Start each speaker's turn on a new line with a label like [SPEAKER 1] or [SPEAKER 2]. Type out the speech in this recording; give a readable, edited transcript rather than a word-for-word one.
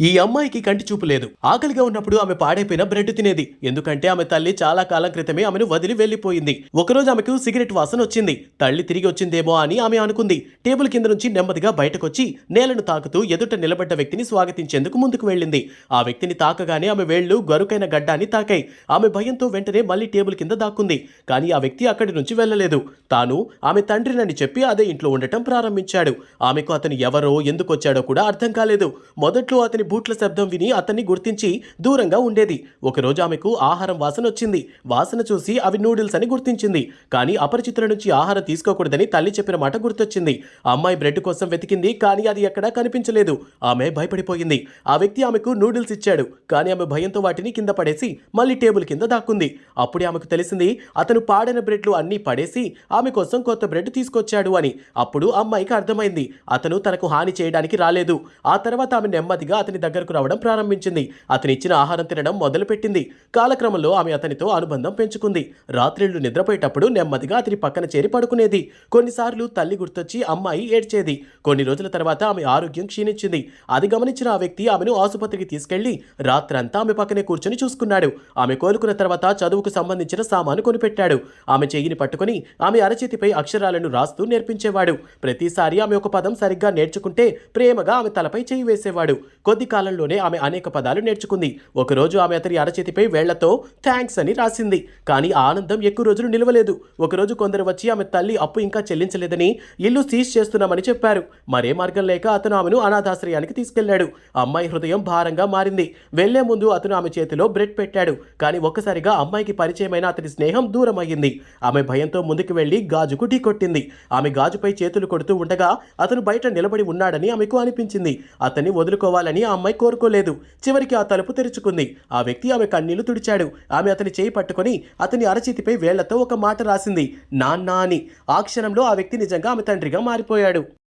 [SPEAKER 1] ఈ అమ్మాయికి కంటి చూపు లేదు. ఆకలిగా ఉన్నప్పుడు ఆమె పాడైపోయిన బ్రెడ్ తినేది. ఎందుకంటే ఆమె తల్లి చాలా కాలం క్రితమే ఆమెను వదిలి వెళ్లిపోయింది. ఒకరోజు ఆమెకు సిగరెట్ వాసన వచ్చింది. తల్లి తిరిగి వచ్చిందేమో అని ఆమె అనుకుంది. టేబుల్ కింద నుంచి నెమ్మదిగా బయటకొచ్చి నేలను తాకుతూ ఎదుట నిలబడ్డ వ్యక్తిని స్వాగతించేందుకు ముందుకు వెళ్ళింది. ఆ వ్యక్తిని తాకగానే ఆమె వేళ్లు గరుకైన గడ్డాన్ని తాకాయి. ఆమె భయంతో వెంటనే మళ్లీ టేబుల్ కింద దాక్కుంది. కానీ ఆ వ్యక్తి అక్కడి నుంచి వెళ్లలేదు. తాను ఆమె తండ్రినని చెప్పి అదే ఇంట్లో ఉండటం ప్రారంభించాడు. ఆమెకు అతను ఎవరో ఎందుకొచ్చాడో కూడా అర్థం కాలేదు. మొదట్లో అతని బూట్ల శబ్దం విని అతన్ని గుర్తించి దూరంగా ఉండేది. ఒకరోజు ఆమెకు ఆహారం వాసన వచ్చింది. వాసన చూసి అవి నూడిల్స్ అని గుర్తించింది. కానీ అపరిచితుల నుంచి ఆహారం తీసుకోకూడదని తల్లి చెప్పిన మాట గుర్తొచ్చింది. అమ్మాయి బ్రెడ్ కోసం వెతికింది, కానీ అది ఎక్కడా కనిపించలేదు. ఆమె భయపడిపోయింది. ఆ వ్యక్తి ఆమెకు నూడిల్స్ ఇచ్చాడు, కానీ ఆమె భయంతో వాటిని కింద పడేసి మళ్ళీ టేబుల్ కింద దాక్కుంది. అప్పుడే ఆమెకు తెలిసింది అతను పాడైన బ్రెడ్లు అన్నీ పడేసి ఆమె కోసం కొత్త బ్రెడ్ తీసుకొచ్చాడు అని. అప్పుడు అమ్మాయికి అర్థమైంది అతను తనకు హాని చేయడానికి రాలేదు. ఆ తర్వాత ఆమె నెమ్మదిగా అతని దగ్గరకు రావడం ప్రారంభించింది. అతని ఇచ్చిన ఆహారం తినడం మొదలుపెట్టింది. కాలక్రమంలో ఆమె అతనితో అనుబంధం పెంచుకుంది. రాత్రిళ్లు నిద్రపోయేటప్పుడు నెమ్మదిగా అతని పక్కన చేరి పడుకునేది. కొన్నిసార్లు తల్లి గుర్తొచ్చి అమ్మాయి ఏడ్చేది. కొన్ని రోజుల తర్వాత ఆమె ఆరోగ్యం క్షీణించింది. అది గమనించిన ఆ వ్యక్తి ఆమెను ఆసుపత్రికి తీసుకెళ్లి రాత్రంతా ఆమె పక్కనే కూర్చొని చూసుకున్నాడు. ఆమె కోలుకున్న తర్వాత చదువుకు సంబంధించిన సామాను కొనిపెట్టాడు. ఆమె చెయ్యిని పట్టుకుని ఆమె అరచేతిపై అక్షరాలను రాస్తూ నేర్పించేవాడు. ప్రతిసారి ఆమె ఒక పదం సరిగ్గా నేర్చుకుంటే ప్రేమగా ఆమె తలపై చేయి వేసేవాడు. కొద్ది కాలంలోనే ఆమె అనేక పదాలు నేర్చుకుంది. ఒకరోజు ఆమె అతని అరచేతిపై వేళ్లతో థ్యాంక్స్ అని రాసింది. కానీ ఆ ఆనందం ఎక్కువ రోజులు నిలవలేదు. ఒకరోజు కొందరు వచ్చి ఆమె తల్లి అప్పు ఇంకా చెల్లించలేదని, ఇల్లు సీజ్ చేస్తున్నామని చెప్పారు. మరే మార్గం లేక అతను ఆమెను అనాథాశ్రయానికి తీసుకెళ్లాడు. అమ్మాయి హృదయం భారంగా మారింది. వెళ్లే ముందు అతను ఆమె చేతిలో బ్రెడ్ పెట్టాడు. కానీ ఒక్కసారిగా అమ్మాయికి పరిచయమైన అతని స్నేహం దూరం అయ్యింది. ఆమె భయంతో ముందుకు వెళ్లి గాజుకు ఢీకొట్టింది. ఆమె గాజుపై చేతులు కొడుతూ ఉండగా అతను బయట నిలబడి ఉన్నాడని ఆమెకు అనిపించింది. అతన్ని వదులుకోవాలని ఆ అమ్మాయి కోరుకోలేదు. చివరికి ఆ తలుపు తెరుచుకుంది. ఆ వ్యక్తి ఆమె కన్నీళ్లు తుడిచాడు. ఆమె అతని చేయి పట్టుకొని అతని అరచేతిపై వేళ్లతో ఒక మాట రాసింది, నాన్న అని. ఆ క్షణంలో ఆ వ్యక్తి నిజంగా ఆమె తండ్రిగా మారిపోయాడు.